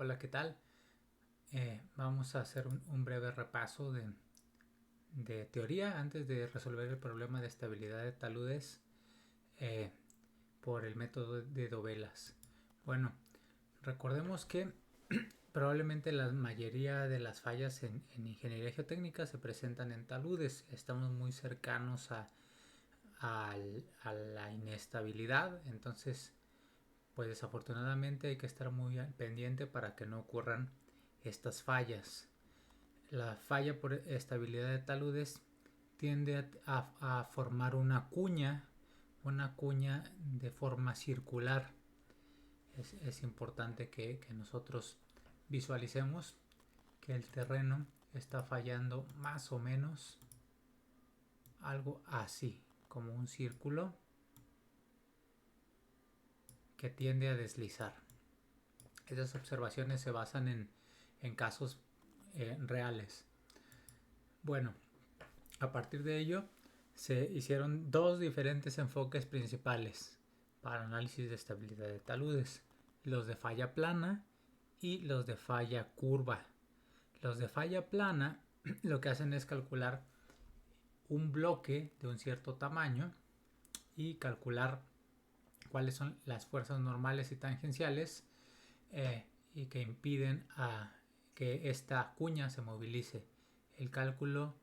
Hola, ¿qué tal? Vamos a hacer un breve repaso de teoría antes de resolver el problema de estabilidad de taludes eh, por el método de Dovelas. Bueno, recordemos que probablemente la mayoría de las fallas en ingeniería geotécnica se presentan en taludes. Estamos muy cercanos a la inestabilidad, entonces pues desafortunadamente hay que estar muy al pendiente para que no ocurran estas fallas. La falla por estabilidad de taludes tiende a formar una cuña de forma circular. Es importante que nosotros visualicemos que el terreno está fallando más o menos algo así, como un círculo que tiende a deslizar. Esas observaciones se basan en casos reales. Bueno, a partir de ello se hicieron dos diferentes enfoques principales para análisis de estabilidad de taludes, los de falla plana y los de falla curva. Los de falla plana lo que hacen es calcular un bloque de un cierto tamaño y calcular cuáles son las fuerzas normales y tangenciales y que impiden a que esta cuña se movilice. El cálculo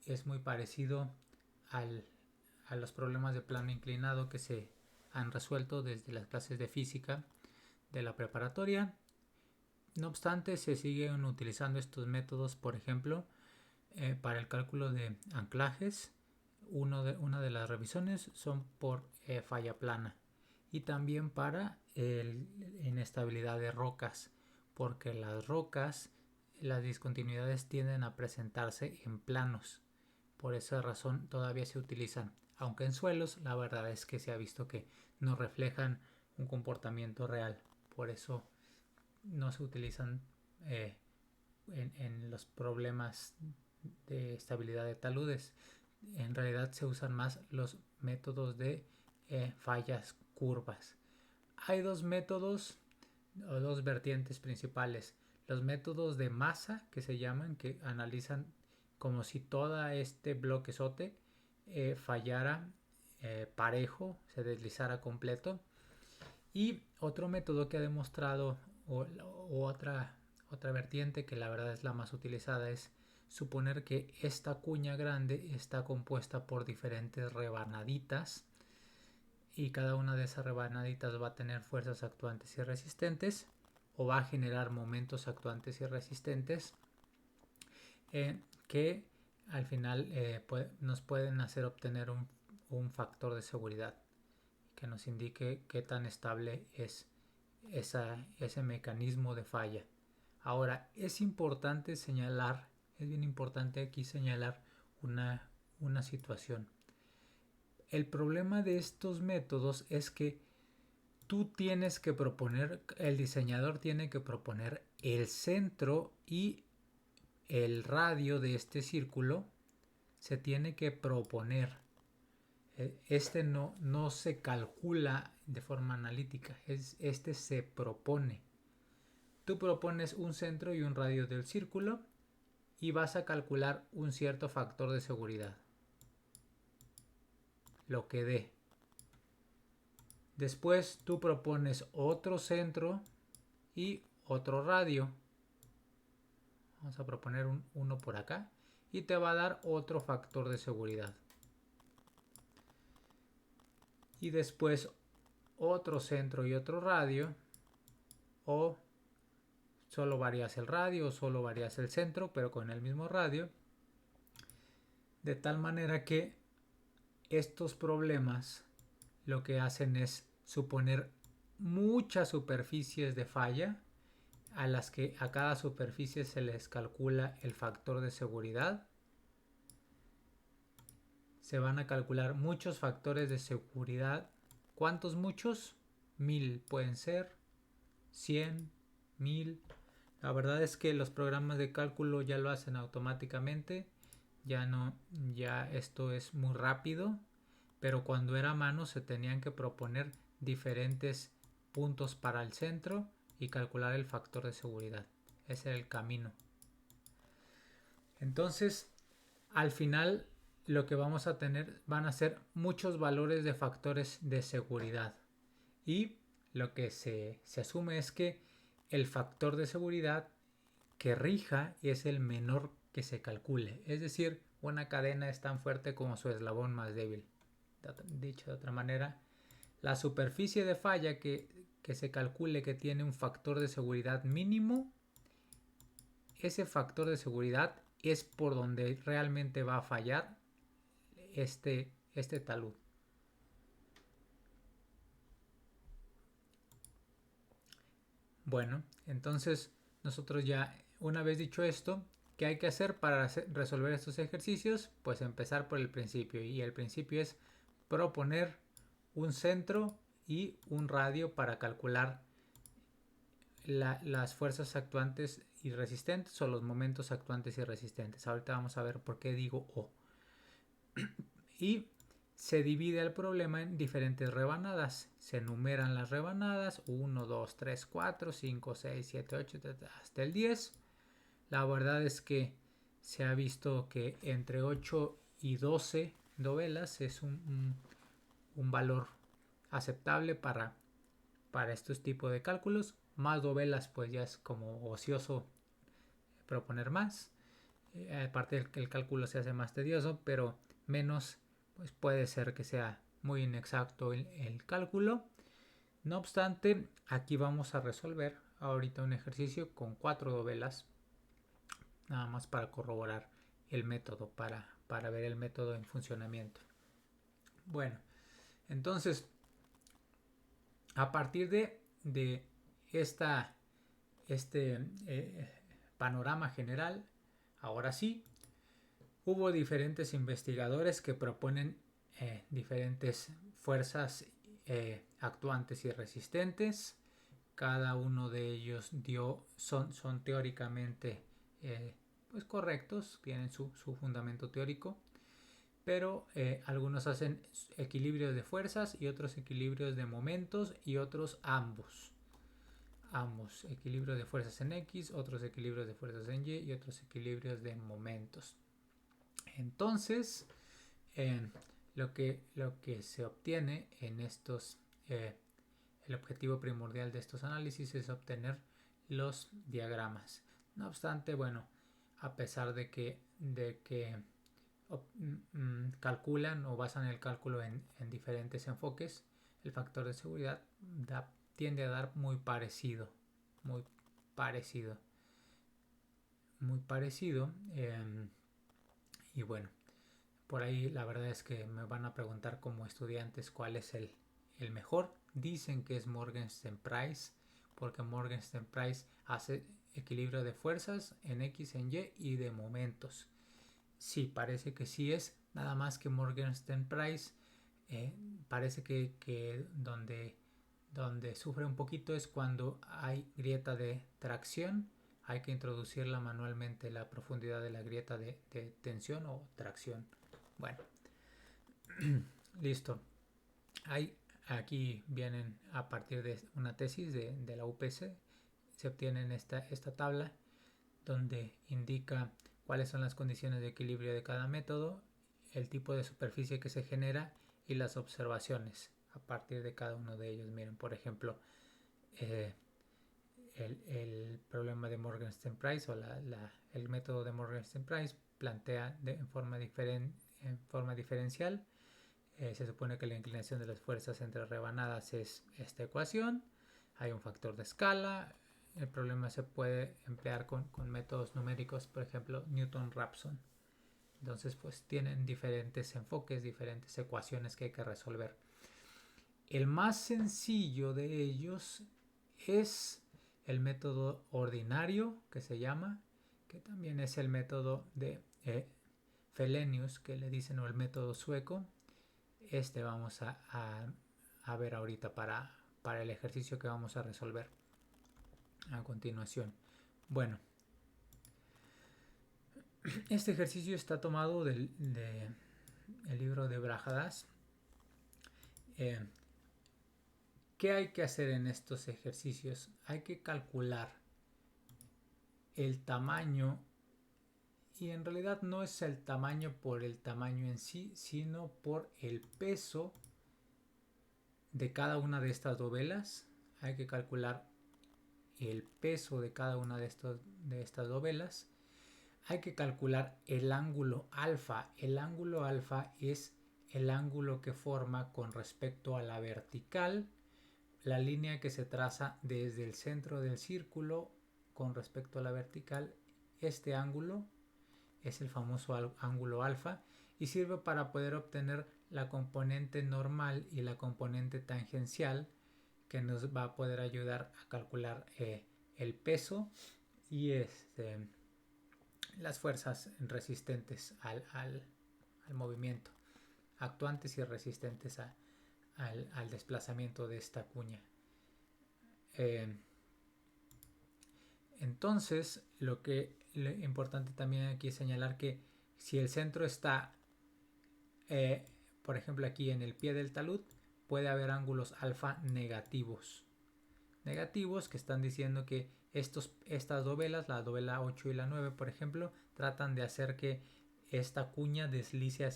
es muy parecido al, a los problemas de plano inclinado que se han resuelto desde las clases de física de la preparatoria. No obstante, se siguen utilizando estos métodos, por ejemplo, para el cálculo de anclajes. Una de las revisiones son por falla plana y también para inestabilidad de rocas, porque las rocas, las discontinuidades tienden a presentarse en planos. Por esa razón todavía se utilizan, aunque en suelos la verdad es que se ha visto que no reflejan un comportamiento real. Por eso no se utilizan en los problemas de estabilidad de taludes. En realidad se usan más los métodos de fallas curvas. Hay dos métodos o dos vertientes principales. Los métodos de masa, que se llaman, que analizan como si todo este bloquezote fallara parejo, se deslizara completo. Y otro método que ha demostrado, o otra vertiente que la verdad es la más utilizada, es suponer que esta cuña grande está compuesta por diferentes rebanaditas y cada una de esas rebanaditas va a tener fuerzas actuantes y resistentes o va a generar momentos actuantes y resistentes que al final nos pueden hacer obtener un factor de seguridad que nos indique qué tan estable es ese mecanismo de falla. Ahora, es importante señalar, es bien importante aquí señalar una situación. El problema de estos métodos es que tú tienes que proponer, el diseñador tiene que proponer el centro y el radio de este círculo se tiene que proponer. Este no se calcula de forma analítica, este se propone. Tú propones un centro y un radio del círculo y vas a calcular un cierto factor de seguridad, lo que dé. Después tú propones otro centro y otro radio. Vamos a proponer uno por acá y te va a dar otro factor de seguridad. Y después otro centro y otro radio, o solo varías el radio o solo varías el centro pero con el mismo radio, de tal manera que estos problemas lo que hacen es suponer muchas superficies de falla a las que a cada superficie se les calcula el factor de seguridad. Se van a calcular muchos factores de seguridad. ¿Cuántos muchos? 1000 pueden ser, 100, 1000. La verdad es que los programas de cálculo ya lo hacen automáticamente. Ya esto es muy rápido. Pero cuando era a mano se tenían que proponer diferentes puntos para el centro y calcular el factor de seguridad. Ese era el camino. Entonces, al final lo que vamos a tener van a ser muchos valores de factores de seguridad. Y lo que se asume es que el factor de seguridad que rija es el menor que se calcule. Es decir, una cadena es tan fuerte como su eslabón más débil. Dicho de otra manera, la superficie de falla que se calcule que tiene un factor de seguridad mínimo, ese factor de seguridad es por donde realmente va a fallar este talud. Bueno, entonces nosotros ya, una vez dicho esto, ¿qué hay que hacer para resolver estos ejercicios? Pues empezar por el principio, y el principio es proponer un centro y un radio para calcular las fuerzas actuantes y resistentes, o los momentos actuantes y resistentes. Ahorita vamos a ver por qué digo O. Y se divide el problema en diferentes rebanadas. Se enumeran las rebanadas: 1, 2, 3, 4, 5, 6, 7, 8, hasta el 10. La verdad es que se ha visto que entre 8 y 12 dovelas es un valor aceptable para estos tipos de cálculos. Más dovelas pues ya es como ocioso proponer más. Aparte del que el cálculo se hace más tedioso, pero menos pues puede ser que sea muy inexacto el cálculo. No obstante, aquí vamos a resolver ahorita un ejercicio con 4 dovelas, nada más para corroborar el método, para ver el método en funcionamiento. Bueno, entonces a partir de este panorama general, ahora sí, hubo diferentes investigadores que proponen diferentes fuerzas actuantes y resistentes. Cada uno de ellos son teóricamente pues correctos, tienen su fundamento teórico, pero algunos hacen equilibrios de fuerzas y otros equilibrios de momentos, y otros ambos equilibrios de fuerzas en X, otros equilibrios de fuerzas en Y y otros equilibrios de momentos. Entonces lo que se obtiene en estos el objetivo primordial de estos análisis es obtener los diagramas. No obstante, bueno, a pesar de que calculan o basan el cálculo en diferentes enfoques, el factor de seguridad tiende a dar muy parecido. Y bueno, por ahí la verdad es que me van a preguntar como estudiantes cuál es el mejor. Dicen que es Morgenstern Price, porque Morgenstern Price hace equilibrio de fuerzas en X, en Y y de momentos. Sí, parece que sí es, nada más que Morgenstern Price parece que donde sufre un poquito es cuando hay grieta de tracción. Hay que introducirla manualmente, la profundidad de la grieta de tensión o tracción. Bueno, listo. Aquí vienen, a partir de una tesis de la UPC, se obtiene esta tabla donde indica cuáles son las condiciones de equilibrio de cada método, el tipo de superficie que se genera y las observaciones a partir de cada uno de ellos. Miren, por ejemplo, el problema de Morgenstern Price, o el método de Morgenstern Price, plantea en forma diferencial. Se supone que la inclinación de las fuerzas entre rebanadas es esta ecuación. Hay un factor de escala. El problema se puede emplear con métodos numéricos, por ejemplo Newton-Raphson. Entonces pues tienen diferentes enfoques, diferentes ecuaciones que hay que resolver. El más sencillo de ellos es el método ordinario, que se llama, que también es el método de Felenius, que le dicen, o el método sueco. Vamos a ver ahorita para el ejercicio que vamos a resolver a continuación. Bueno, este ejercicio está tomado del libro de Brajadas, ¿Qué hay que hacer en estos ejercicios? Hay que calcular el tamaño, y en realidad no es el tamaño por el tamaño en sí, sino por el peso de cada una de estas dovelas. Hay que calcular el peso de cada una de estas dovelas. Hay que calcular el ángulo alfa. El ángulo alfa es el ángulo que forma con respecto a la vertical la línea que se traza desde el centro del círculo con respecto a la vertical. Este ángulo es el famoso ángulo alfa y sirve para poder obtener la componente normal y la componente tangencial, que nos va a poder ayudar a calcular el peso y las fuerzas resistentes al movimiento, actuantes y resistentes al desplazamiento de esta cuña. Entonces, lo importante también aquí es señalar que si el centro está, por ejemplo, aquí en el pie del talud, puede haber ángulos alfa negativos que están diciendo que estas dovelas, la dovela 8 y la 9, por ejemplo, tratan de hacer que esta cuña deslice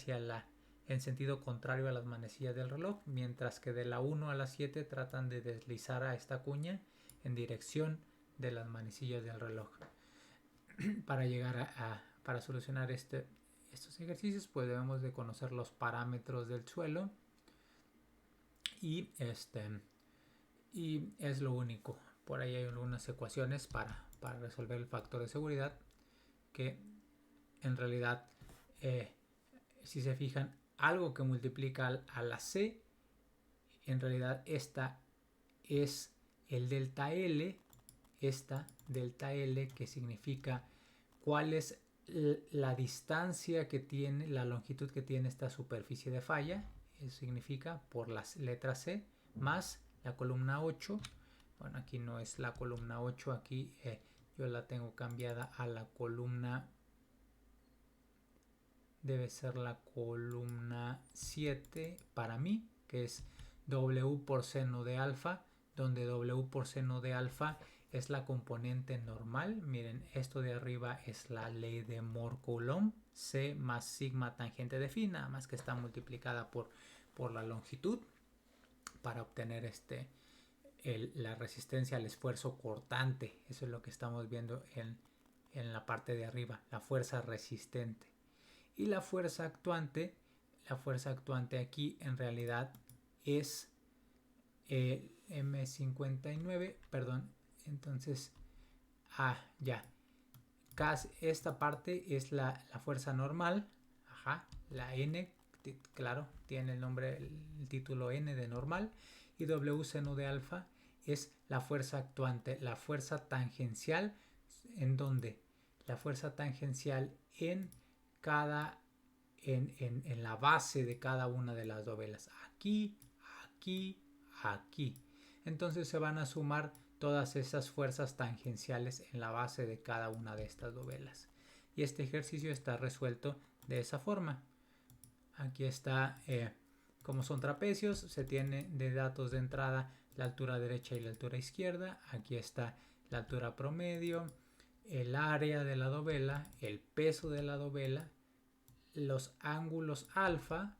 en sentido contrario a las manecillas del reloj, mientras que de la 1 a la 7 tratan de deslizar a esta cuña en dirección de las manecillas del reloj. Para llegar para solucionar estos ejercicios, pues debemos de conocer los parámetros del suelo y es lo único. Por ahí hay algunas ecuaciones para resolver el factor de seguridad, que en realidad, si se fijan, algo que multiplica a la C, en realidad esta es el delta L, esta delta L, que significa cuál es la distancia que tiene, la longitud que tiene esta superficie de falla. Eso significa por las letras C más la columna 8. Bueno, aquí no es la columna 8, aquí yo la tengo cambiada a la columna, debe ser la columna 7 para mí, que es W por seno de alfa, donde W por seno de alfa es la componente normal. Miren, esto de arriba es la ley de Mohr-Coulomb, C más sigma tangente de phi, nada más que está multiplicada por la longitud para obtener la resistencia al esfuerzo cortante. Eso es lo que estamos viendo en la parte de arriba, la fuerza resistente. Y la fuerza actuante aquí en realidad es M59, perdón, entonces, ya, esta parte es la fuerza normal, la N, claro, tiene el nombre, el título N de normal, y W seno de alfa es la fuerza actuante, la fuerza tangencial, en donde la fuerza tangencial en la base de cada una de las dovelas, aquí, aquí, aquí. Entonces se van a sumar todas esas fuerzas tangenciales en la base de cada una de estas dovelas. Y este ejercicio está resuelto de esa forma. Aquí está, como son trapecios, se tiene de datos de entrada la altura derecha y la altura izquierda. Aquí está la altura promedio, el área de la dovela, el peso de la dovela, los ángulos alfa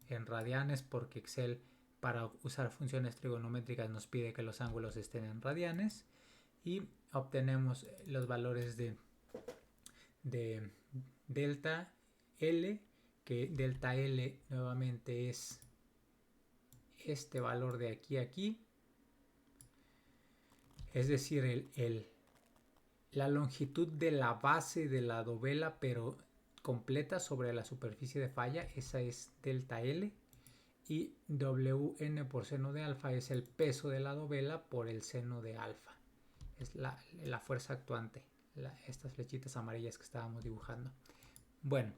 en radianes, porque Excel, para usar funciones trigonométricas, nos pide que los ángulos estén en radianes, y obtenemos los valores de delta L, que delta L nuevamente es este valor de aquí a aquí, es decir, la longitud de la base de la dovela, pero completa sobre la superficie de falla, esa es delta L, y Wn por seno de alfa es el peso de la dovela por el seno de alfa, es la fuerza actuante, estas flechitas amarillas que estábamos dibujando. Bueno,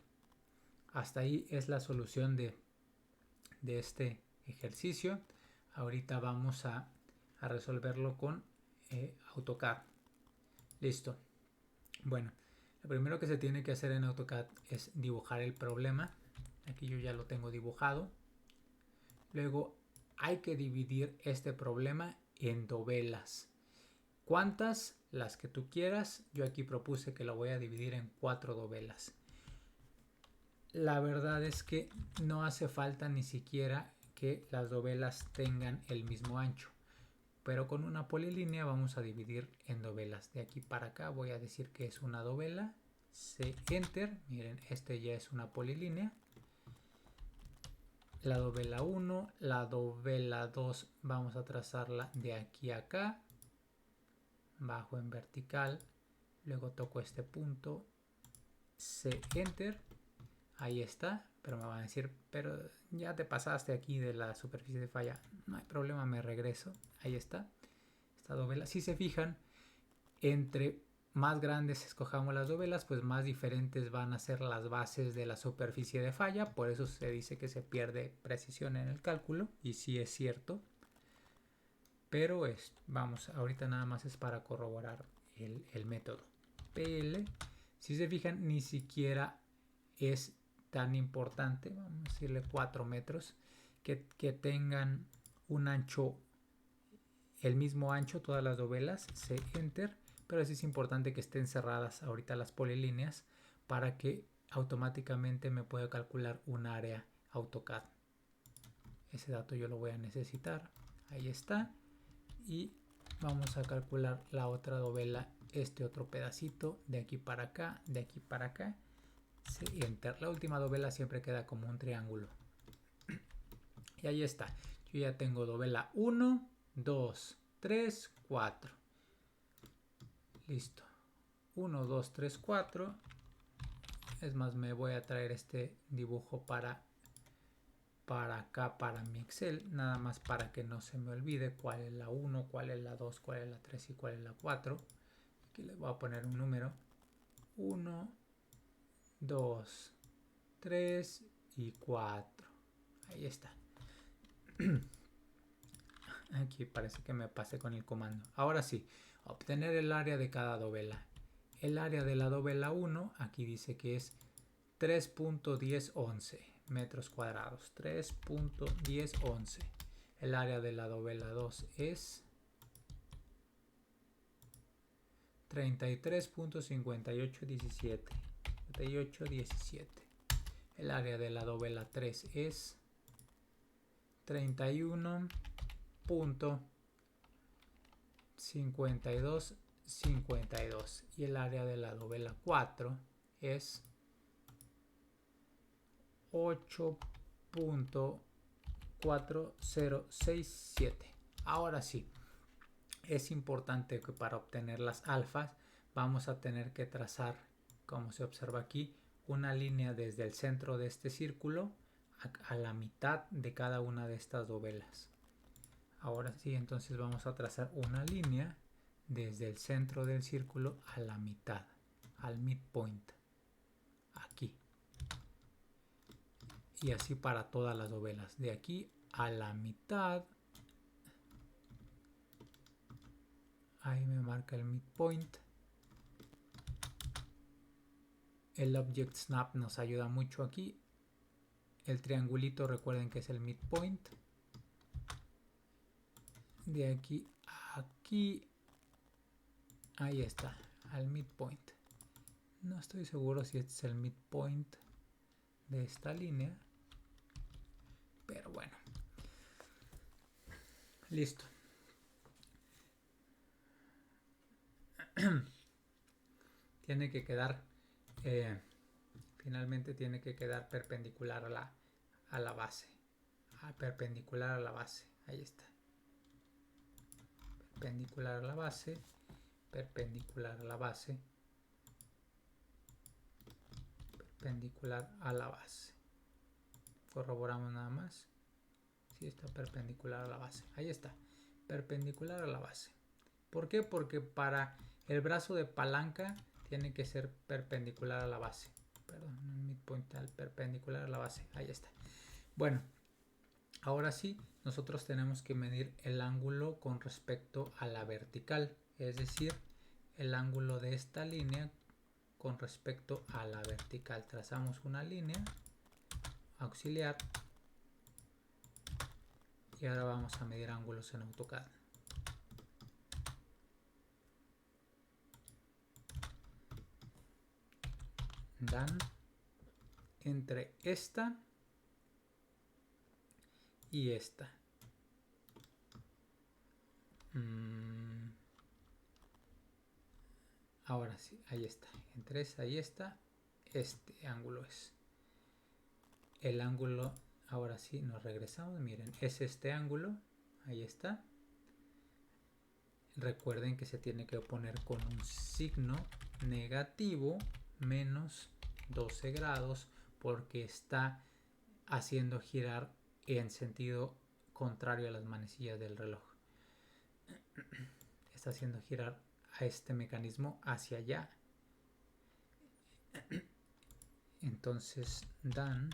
hasta ahí es la solución de este ejercicio. Ahorita vamos a resolverlo con AutoCAD. Listo. Bueno, lo primero que se tiene que hacer en AutoCAD es dibujar el problema. Aquí yo ya lo tengo dibujado. Luego hay que dividir este problema en dovelas. ¿Cuántas? Las que tú quieras. Yo aquí propuse que lo voy a dividir en 4 dovelas. La verdad es que no hace falta ni siquiera que las dovelas tengan el mismo ancho. Pero con una polilínea vamos a dividir en dovelas. De aquí para acá voy a decir que es una dovela. Enter. Miren, este ya es una polilínea. La dovela 1, la dovela 2 vamos a trazarla de aquí a acá. Bajo en vertical. Luego toco este punto. Enter. Ahí está. Pero me van a decir, pero ya te pasaste aquí de la superficie de falla. No hay problema, me regreso. Ahí está. Esta dovela. Si se fijan, entre más grandes escojamos las dovelas, pues más diferentes van a ser las bases de la superficie de falla. Por eso se dice que se pierde precisión en el cálculo. Y sí es cierto. Pero vamos, ahorita nada más es para corroborar el método. PL, si se fijan, ni siquiera es tan importante, vamos a decirle 4 metros, que tengan un ancho, el mismo ancho, todas las dovelas. Enter, pero sí es importante que estén cerradas ahorita las polilíneas para que automáticamente me pueda calcular un área AutoCAD. Ese dato yo lo voy a necesitar. Ahí está. Y vamos a calcular la otra dovela, este otro pedacito, de aquí para acá, de aquí para acá. Enter. La última dovela siempre queda como un triángulo. Y ahí está. Yo ya tengo dovela 1, 2, 3, 4. Listo. 1, 2, 3, 4. Es más, me voy a traer este dibujo para acá, para mi Excel, nada más para que no se me olvide cuál es la 1, cuál es la 2, cuál es la 3 y cuál es la 4. Aquí les voy a poner un número: 1, 2, 3 y 4. Ahí está. Aquí parece que me pasé con el comando. Ahora sí, obtener el área de cada dovela. El área de la dovela 1, aquí dice que es 3.1011 metros cuadrados. 3.1011. El área de la dovela 2 es 33.5817. 3817. El área de la dovela 3 es 31.5252. Y el área de la dovela 4 es 8.4067. Ahora sí, es importante que para obtener las alfas vamos a tener que trazar, como se observa aquí, una línea desde el centro de este círculo a la mitad de cada una de estas dovelas. Ahora sí, entonces vamos a trazar una línea desde el centro del círculo a la mitad, al midpoint, aquí. Y así para todas las dovelas, de aquí a la mitad. Ahí me marca el midpoint. El Object Snap nos ayuda mucho aquí. El triangulito, recuerden que es el midpoint. De aquí a aquí. Ahí está, al midpoint. No estoy seguro si este es el midpoint de esta línea. Pero bueno. Listo. Tiene que quedar, finalmente tiene que quedar perpendicular a la base. Perpendicular a la base. Ahí está. Perpendicular a la base. Perpendicular a la base. Perpendicular a la base. Corroboramos nada más. Si está perpendicular a la base. Ahí está. Perpendicular a la base. ¿Por qué? Porque para el brazo de palanca tiene que ser perpendicular a la base. Perdón, midpoint al perpendicular a la base. Ahí está. Bueno, ahora sí, nosotros tenemos que medir el ángulo con respecto a la vertical. Es decir, el ángulo de esta línea con respecto a la vertical. Trazamos una línea auxiliar Y ahora vamos a medir ángulos en AutoCAD. Dan entre esta y esta. Ahora sí, ahí está. Entre esa y esta, este ángulo es. El ángulo, ahora sí, nos regresamos. Miren, es este ángulo. Ahí está. Recuerden que se tiene que poner con un signo negativo menos 12 grados porque está haciendo girar en sentido contrario a las manecillas del reloj. Está haciendo girar a este mecanismo hacia allá. Entonces dan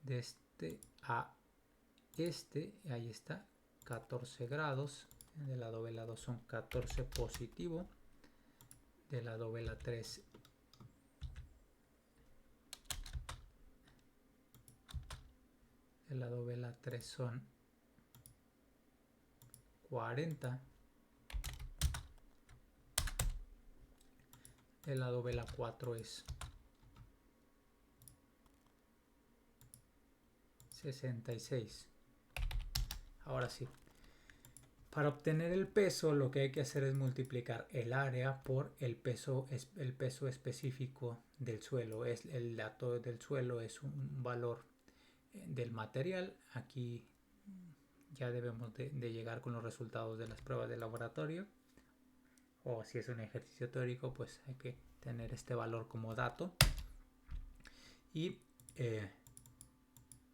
de este a este, ahí está, 14 grados. De lado B2 son 14 positivo. De lado B3 del lado B3 son 40. Del lado B4 es 66. Ahora sí, para obtener el peso lo que hay que hacer es multiplicar el área por el peso específico del suelo. El dato del suelo es un valor del material. Aquí ya debemos de llegar con los resultados de las pruebas de laboratorio, o si es un ejercicio teórico pues hay que tener este valor como dato. Y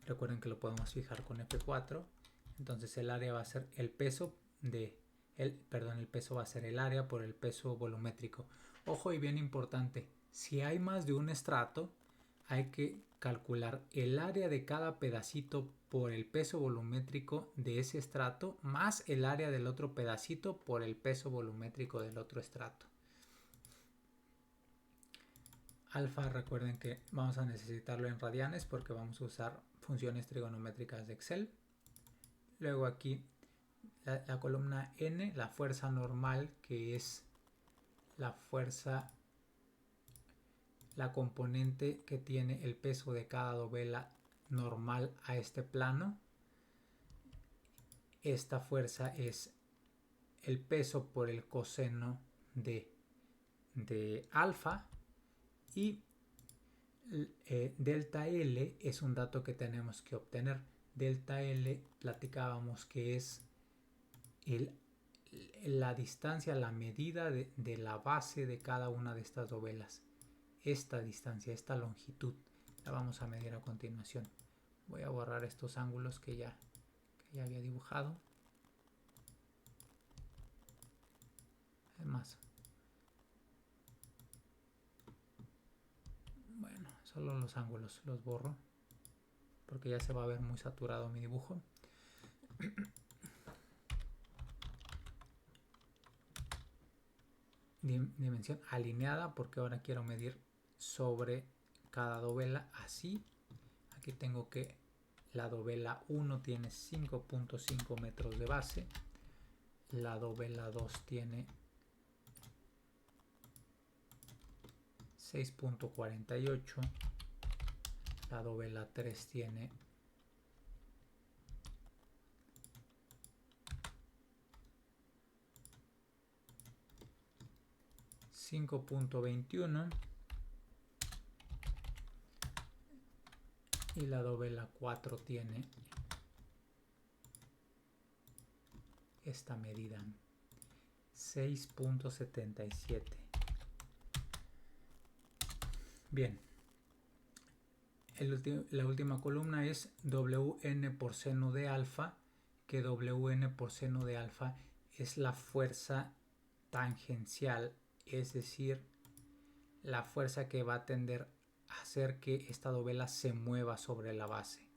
recuerden que lo podemos fijar con F4. Entonces el área va a ser el peso el peso va a ser el área por el peso volumétrico. Ojo, y bien importante, si hay más de un estrato hay que calcular el área de cada pedacito por el peso volumétrico de ese estrato más el área del otro pedacito por el peso volumétrico del otro estrato. Alfa, recuerden que vamos a necesitarlo en radianes porque vamos a usar funciones trigonométricas de Excel. Luego aquí la columna N, la fuerza normal, que es la fuerza, la componente que tiene el peso de cada dovela normal a este plano. Esta fuerza es el peso por el coseno de alfa. Y delta L es un dato que tenemos que obtener. Delta L platicábamos que es la distancia, la medida de la base de cada una de estas dovelas. Esta distancia, esta longitud, la vamos a medir a continuación. Voy a borrar estos ángulos que ya había dibujado. Además, bueno, solo los ángulos los borro porque ya se va a ver muy saturado mi dibujo. Dimensión alineada porque ahora quiero medir sobre cada dovela así. Aquí tengo que la dovela 1 tiene 5.5 metros de base, la dovela 2 tiene 6.48, la dovela 3 tiene 5.21 y la dovela 4 tiene esta medida, 6.77. Bien, la última columna es Wn por seno de alfa, que Wn por seno de alfa es la fuerza tangencial, es decir, la fuerza que va a tender a hacer que esta dovela se mueva sobre la base.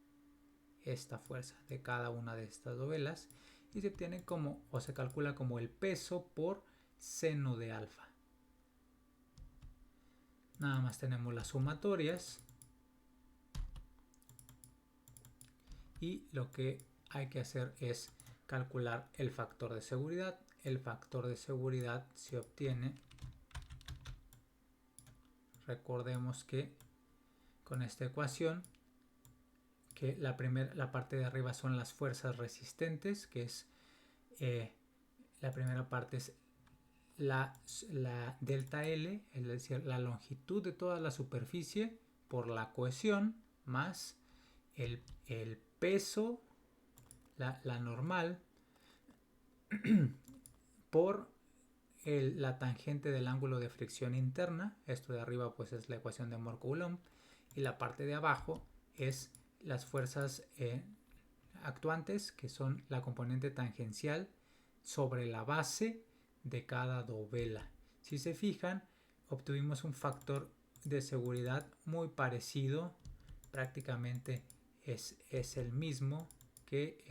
Esta fuerza de cada una de estas dovelas, y se obtiene como, o se calcula como el peso por seno de alfa. Nada más tenemos las sumatorias y lo que hay que hacer es calcular el factor de seguridad. El factor de seguridad se obtiene, recordemos que con esta ecuación, que la parte de arriba son las fuerzas resistentes, que es la primera parte es la delta L, es decir, la longitud de toda la superficie por la cohesión más el peso, la normal, por la tangente del ángulo de fricción interna. Esto de arriba pues es la ecuación de Mohr-Coulomb, y la parte de abajo es las fuerzas actuantes, que son la componente tangencial sobre la base de cada dovela. Si se fijan, obtuvimos un factor de seguridad muy parecido, prácticamente es el mismo que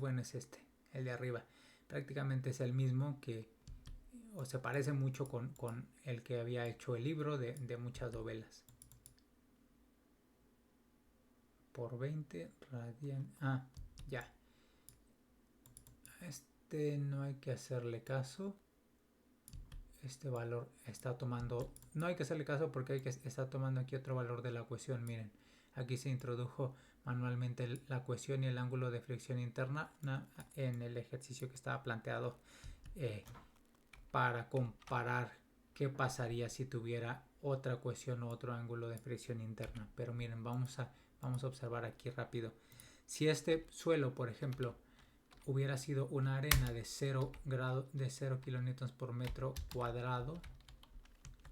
bueno, es el de arriba, prácticamente es el mismo que, o se parece mucho con el que había hecho el libro de muchas dovelas. Por 20 radian. Ya. No hay que hacerle caso. Este valor está tomando. No hay que hacerle caso porque está tomando aquí otro valor de la cohesión. Miren, aquí se introdujo manualmente la cohesión y el ángulo de fricción interna en el ejercicio que estaba planteado para comparar qué pasaría si tuviera otra cohesión o otro ángulo de fricción interna. Pero miren, vamos a observar aquí rápido. Si este suelo, por ejemplo, hubiera sido una arena de 0 kilonewtons por metro cuadrado,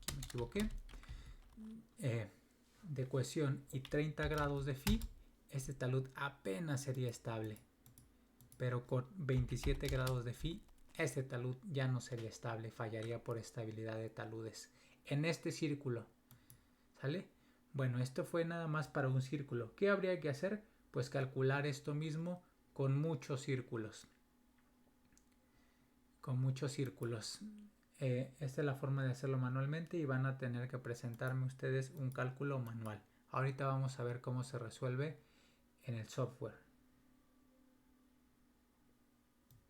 aquí me equivoqué, de cohesión y 30 grados de phi, este talud apenas sería estable. Pero con 27 grados de phi, este talud ya no sería estable, fallaría por estabilidad de taludes en este círculo. ¿Sale? Bueno, esto fue nada más para un círculo. ¿Qué habría que hacer? Pues calcular esto mismo con muchos círculos. Esta es la forma de hacerlo manualmente y van a tener que presentarme ustedes un cálculo manual. Ahorita vamos a ver cómo se resuelve en el software.